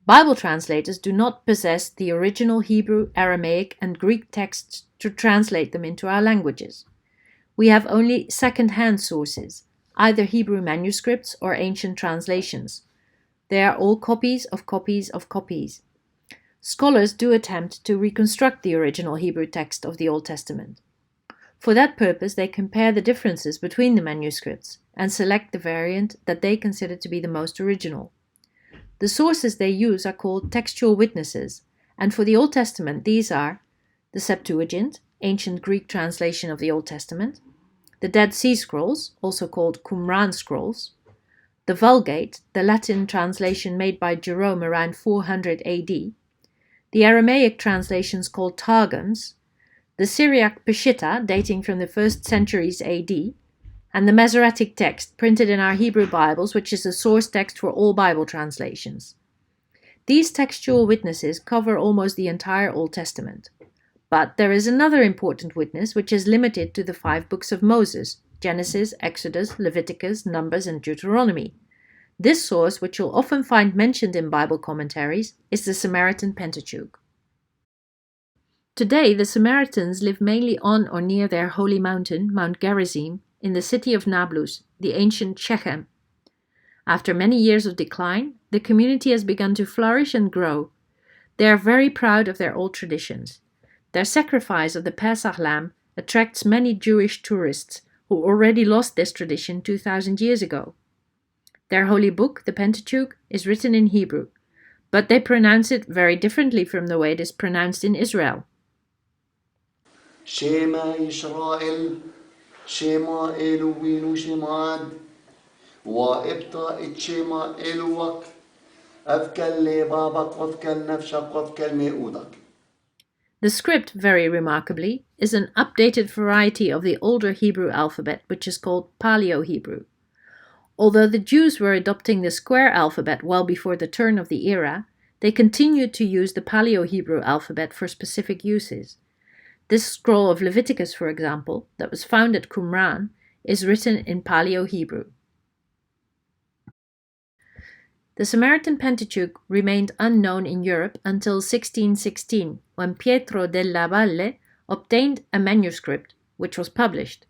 Bible translators do not possess the original Hebrew, Aramaic, and Greek texts to translate them into our languages. We have only second-hand sources, either Hebrew manuscripts or ancient translations. They are all copies of copies of copies. Scholars do attempt to reconstruct the original Hebrew text of the Old Testament. For that purpose, they compare the differences between the manuscripts and select the variant that they consider to be the most original. The sources they use are called textual witnesses, and for the Old Testament these are the Septuagint, ancient Greek translation of the Old Testament, the Dead Sea Scrolls, also called Qumran scrolls, the Vulgate, the Latin translation made by Jerome around 400 AD, the Aramaic translations called Targums, the Syriac Peshitta dating from the 1st centuries AD, and the Masoretic Text printed in our Hebrew Bibles, which is the source text for all Bible translations. These textual witnesses cover almost the entire Old Testament. But there is another important witness which is limited to the 5 books of Moses: Genesis, Exodus, Leviticus, Numbers, and Deuteronomy. This source, which you'll often find mentioned in Bible commentaries, is the Samaritan Pentateuch. Today, the Samaritans live mainly on or near their holy mountain, Mount Gerizim, in the city of Nablus, the ancient Shechem. After many years of decline, the community has begun to flourish and grow. They are very proud of their old traditions. Their sacrifice of the Pesach lamb attracts many Jewish tourists who already lost this tradition 2,000 years ago. Their holy book, the Pentateuch, is written in Hebrew, but they pronounce it very differently from the way it is pronounced in Israel. Shema Yisrael, Shema Eloheinu Shemad, wa ibta et Shema Elohak, afkal lebabak, afkal nafshak, afkal me'udak. The script, very remarkably, is an updated variety of the older Hebrew alphabet, which is called Paleo-Hebrew. Although the Jews were adopting the square alphabet well before the turn of the era, they continued to use the Paleo-Hebrew alphabet for specific uses. This scroll of Leviticus, for example, that was found at Qumran, is written in Paleo-Hebrew. The Samaritan Pentateuch remained unknown in Europe until 1616, when Pietro della Valle obtained a manuscript, which was published.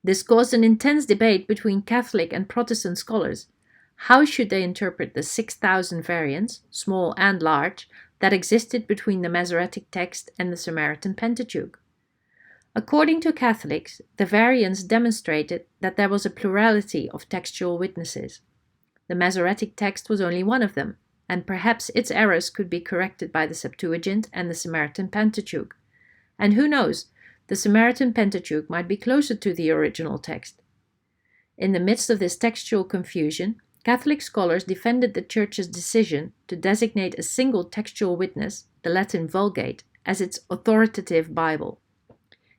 This caused an intense debate between Catholic and Protestant scholars. How should they interpret the 6,000 variants, small and large, that existed between the Masoretic Text and the Samaritan Pentateuch? According to Catholics, the variants demonstrated that there was a plurality of textual witnesses. The Masoretic Text was only one of them, and perhaps its errors could be corrected by the Septuagint and the Samaritan Pentateuch. And who knows, the Samaritan Pentateuch might be closer to the original text. In the midst of this textual confusion, Catholic scholars defended the Church's decision to designate a single textual witness, the Latin Vulgate, as its authoritative Bible.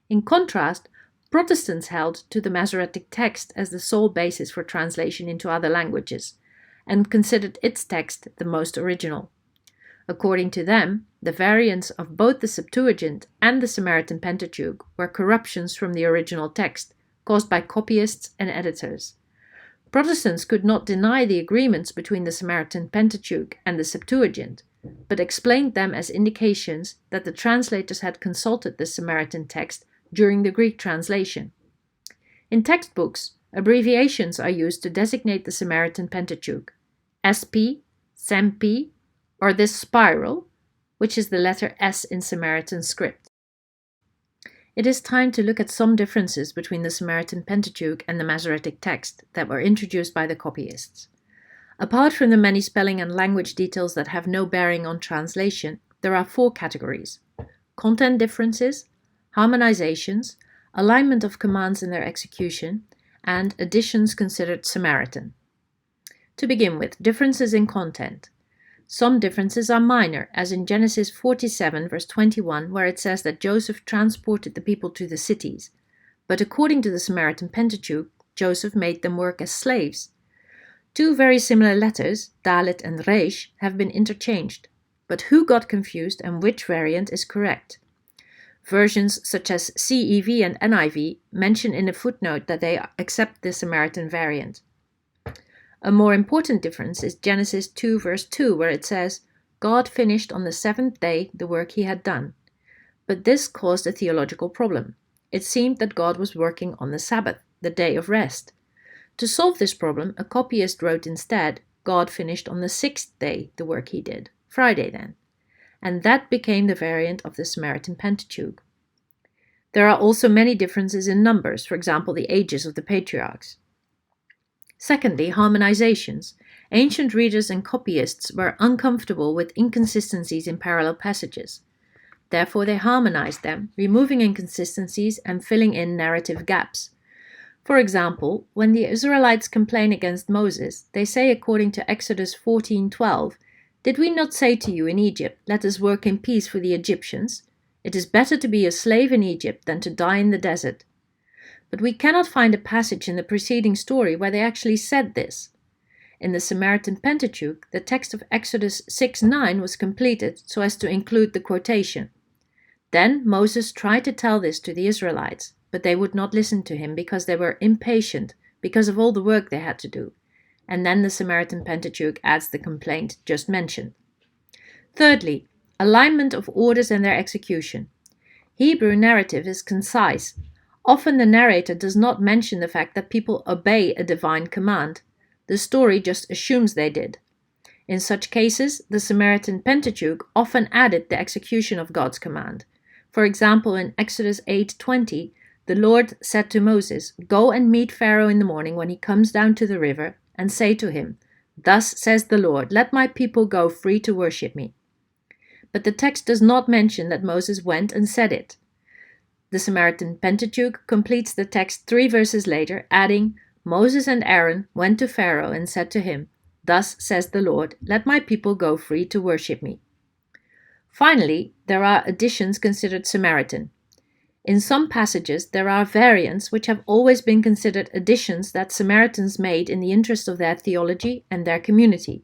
In contrast, Protestants held to the Masoretic Text as the sole basis for translation into other languages, and considered its text the most original. According to them, the variants of both the Septuagint and the Samaritan Pentateuch were corruptions from the original text, caused by copyists and editors. Protestants could not deny the agreements between the Samaritan Pentateuch and the Septuagint, but explained them as indications that the translators had consulted the Samaritan text during the Greek translation. In textbooks, abbreviations are used to designate the Samaritan Pentateuch: SP, SAMP, or this spiral, which is the letter S in Samaritan script. It is time to look at some differences between the Samaritan Pentateuch and the Masoretic Text that were introduced by the copyists. Apart from the many spelling and language details that have no bearing on translation, there are 4 categories: content differences, harmonizations, alignment of commands in their execution, and additions considered Samaritan. To begin with, differences in content. Some differences are minor, as in Genesis 47, verse 21, where it says that Joseph transported the people to the cities. But according to the Samaritan Pentateuch, Joseph made them work as slaves. 2 very similar letters, Dalet and Resh, have been interchanged. But who got confused and which variant is correct? Versions such as CEV and NIV mention in a footnote that they accept the Samaritan variant. A more important difference is Genesis 2 verse 2, where it says, God finished on the seventh day the work he had done. But this caused a theological problem. It seemed that God was working on the Sabbath, the day of rest. To solve this problem, a copyist wrote instead, God finished on the sixth day the work he did, Friday then. And that became the variant of the Samaritan Pentateuch. There are also many differences in numbers, for example, the ages of the patriarchs. Secondly, harmonizations. Ancient readers and copyists were uncomfortable with inconsistencies in parallel passages. Therefore, they harmonized them, removing inconsistencies and filling in narrative gaps. For example, when the Israelites complain against Moses, they say according to Exodus 14:12, Did we not say to you in Egypt, let us work in peace for the Egyptians? It is better to be a slave in Egypt than to die in the desert. But we cannot find a passage in the preceding story where they actually said this. In the Samaritan Pentateuch, the text of Exodus 6:9 was completed so as to include the quotation. Then Moses tried to tell this to the Israelites, but they would not listen to him because they were impatient because of all the work they had to do. And then the Samaritan Pentateuch adds the complaint just mentioned. Thirdly, alignment of orders and their execution. Hebrew narrative is concise. Often the narrator does not mention the fact that people obey a divine command. The story just assumes they did. In such cases, the Samaritan Pentateuch often added the execution of God's command. For example, in Exodus 8:20, the Lord said to Moses, Go and meet Pharaoh in the morning when he comes down to the river, and say to him, Thus says the Lord, let my people go free to worship me. But the text does not mention that Moses went and said it. The Samaritan Pentateuch completes the text 3 verses later, adding, Moses and Aaron went to Pharaoh and said to him, Thus says the Lord, let my people go free to worship me. Finally, there are additions considered Samaritan. In some passages, there are variants which have always been considered additions that Samaritans made in the interest of their theology and their community.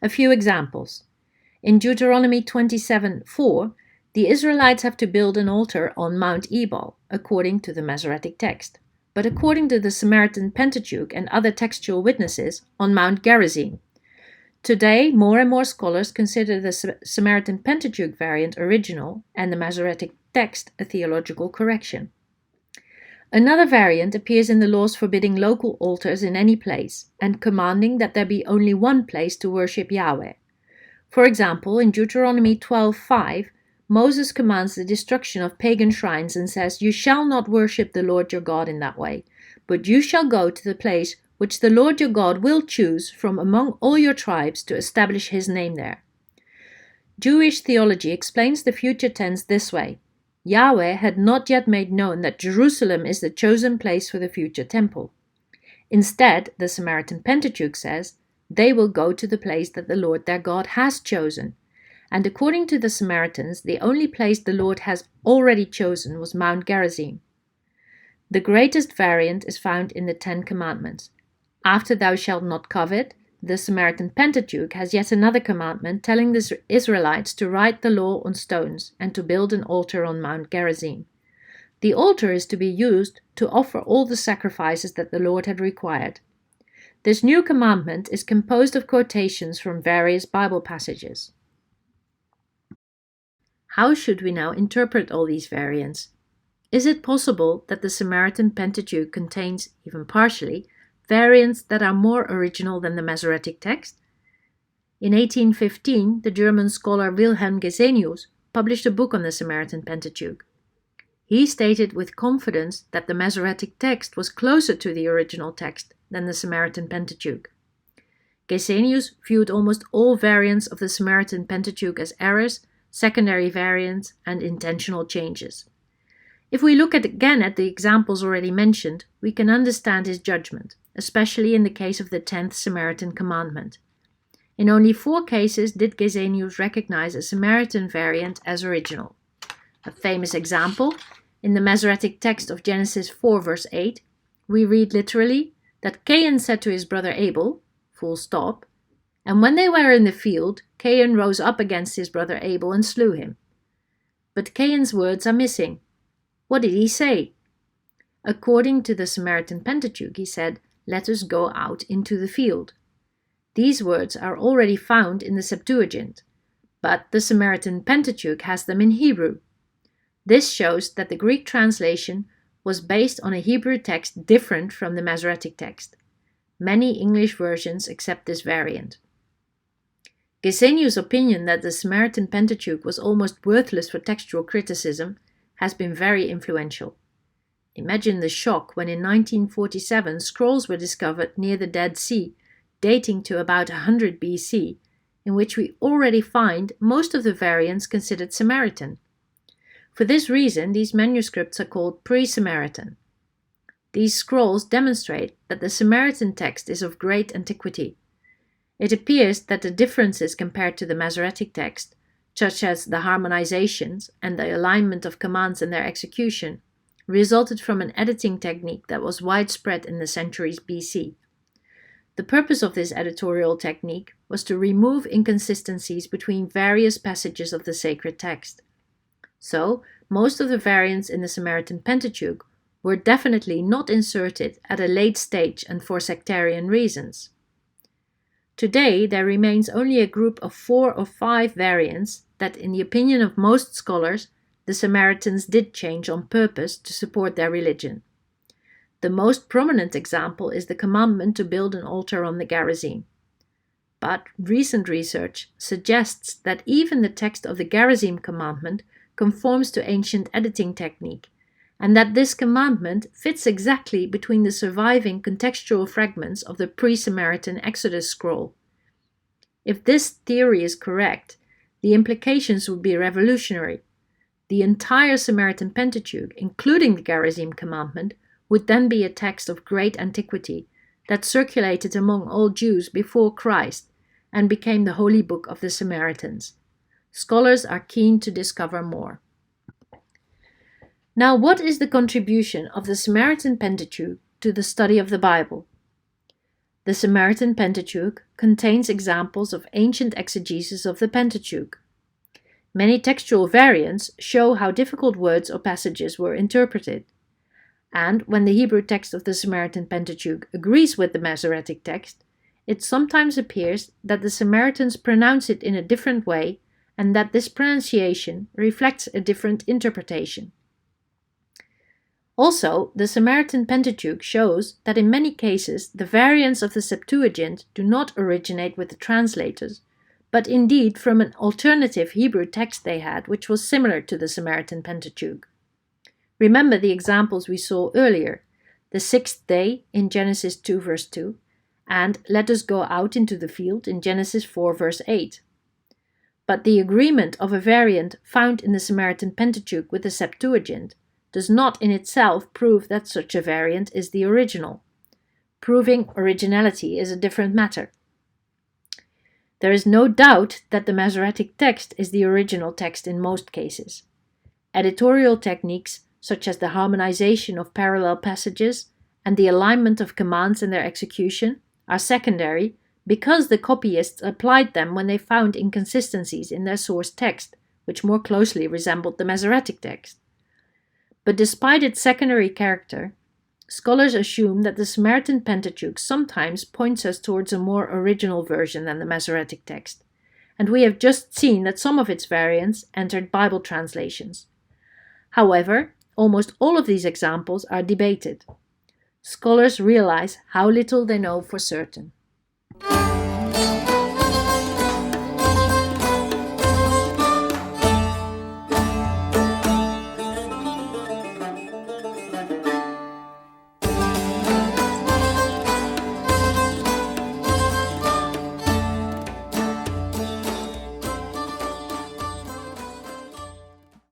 A few examples. In Deuteronomy 27:4, the Israelites have to build an altar on Mount Ebal, according to the Masoretic Text, but according to the Samaritan Pentateuch and other textual witnesses, on Mount Gerizim. Today, more and more scholars consider the Samaritan Pentateuch variant original and the Masoretic Text a theological correction. Another variant appears in the laws forbidding local altars in any place and commanding that there be only one place to worship Yahweh. For example, in Deuteronomy 12:5, Moses commands the destruction of pagan shrines and says, You shall not worship the Lord your God in that way, but you shall go to the place which the Lord your God will choose from among all your tribes to establish his name there. Jewish theology explains the future tense this way. Yahweh had not yet made known that Jerusalem is the chosen place for the future temple. Instead, the Samaritan Pentateuch says, they will go to the place that the Lord their God has chosen. And according to the Samaritans, the only place the Lord has already chosen was Mount Gerizim. The greatest variant is found in the Ten Commandments. After thou shalt not covet, the Samaritan Pentateuch has yet another commandment telling the Israelites to write the law on stones and to build an altar on Mount Gerizim. The altar is to be used to offer all the sacrifices that the Lord had required. This new commandment is composed of quotations from various Bible passages. How should we now interpret all these variants? Is it possible that the Samaritan Pentateuch contains, even partially, variants that are more original than the Masoretic Text? In 1815, the German scholar Wilhelm Gesenius published a book on the Samaritan Pentateuch. He stated with confidence that the Masoretic Text was closer to the original text than the Samaritan Pentateuch. Gesenius viewed almost all variants of the Samaritan Pentateuch as errors, secondary variants, and intentional changes. If we look again at the examples already mentioned, we can understand his judgment, especially in the case of the 10th Samaritan commandment. In only 4 cases did Gesenius recognize a Samaritan variant as original. A famous example, in the Masoretic Text of Genesis 4 verse 8, we read literally that Cain said to his brother Abel, full stop, and when they were in the field, Cain rose up against his brother Abel and slew him. But Cain's words are missing. What did he say? According to the Samaritan Pentateuch, he said, let us go out into the field. These words are already found in the Septuagint, but the Samaritan Pentateuch has them in Hebrew. This shows that the Greek translation was based on a Hebrew text different from the Masoretic Text. Many English versions accept this variant. Gesenius' opinion that the Samaritan Pentateuch was almost worthless for textual criticism has been very influential. Imagine the shock when in 1947 scrolls were discovered near the Dead Sea, dating to about 100 BC, in which we already find most of the variants considered Samaritan. For this reason, these manuscripts are called pre-Samaritan. These scrolls demonstrate that the Samaritan text is of great antiquity. It appears that the differences compared to the Masoretic text, such as the harmonizations and the alignment of commands and their execution, resulted from an editing technique that was widespread in the centuries BC. The purpose of this editorial technique was to remove inconsistencies between various passages of the sacred text. So, most of the variants in the Samaritan Pentateuch were definitely not inserted at a late stage and for sectarian reasons. Today, there remains only a group of 4 or 5 variants that, in the opinion of most scholars, the Samaritans did change on purpose to support their religion. The most prominent example is the commandment to build an altar on the Gerizim. But recent research suggests that even the text of the Gerizim commandment conforms to ancient editing technique, and that this commandment fits exactly between the surviving contextual fragments of the pre-Samaritan Exodus scroll. If this theory is correct, the implications would be revolutionary. The entire Samaritan Pentateuch, including the Gerizim commandment, would then be a text of great antiquity that circulated among all Jews before Christ and became the holy book of the Samaritans. Scholars are keen to discover more. Now, what is the contribution of the Samaritan Pentateuch to the study of the Bible? The Samaritan Pentateuch contains examples of ancient exegesis of the Pentateuch. Many textual variants show how difficult words or passages were interpreted. And when the Hebrew text of the Samaritan Pentateuch agrees with the Masoretic text, it sometimes appears that the Samaritans pronounce it in a different way and that this pronunciation reflects a different interpretation. Also, the Samaritan Pentateuch shows that in many cases the variants of the Septuagint do not originate with the translators, but indeed from an alternative Hebrew text they had, which was similar to the Samaritan Pentateuch. Remember the examples we saw earlier, the 6th day in Genesis 2 verse 2, and let us go out into the field in Genesis 4 verse 8. But the agreement of a variant found in the Samaritan Pentateuch with the Septuagint does not in itself prove that such a variant is the original. Proving originality is a different matter. There is no doubt that the Masoretic text is the original text in most cases. Editorial techniques such as the harmonization of parallel passages and the alignment of commands and their execution are secondary because the copyists applied them when they found inconsistencies in their source text, which more closely resembled the Masoretic text. But despite its secondary character, scholars assume that the Samaritan Pentateuch sometimes points us towards a more original version than the Masoretic text, and we have just seen that some of its variants entered Bible translations. However, almost all of these examples are debated. Scholars realize how little they know for certain.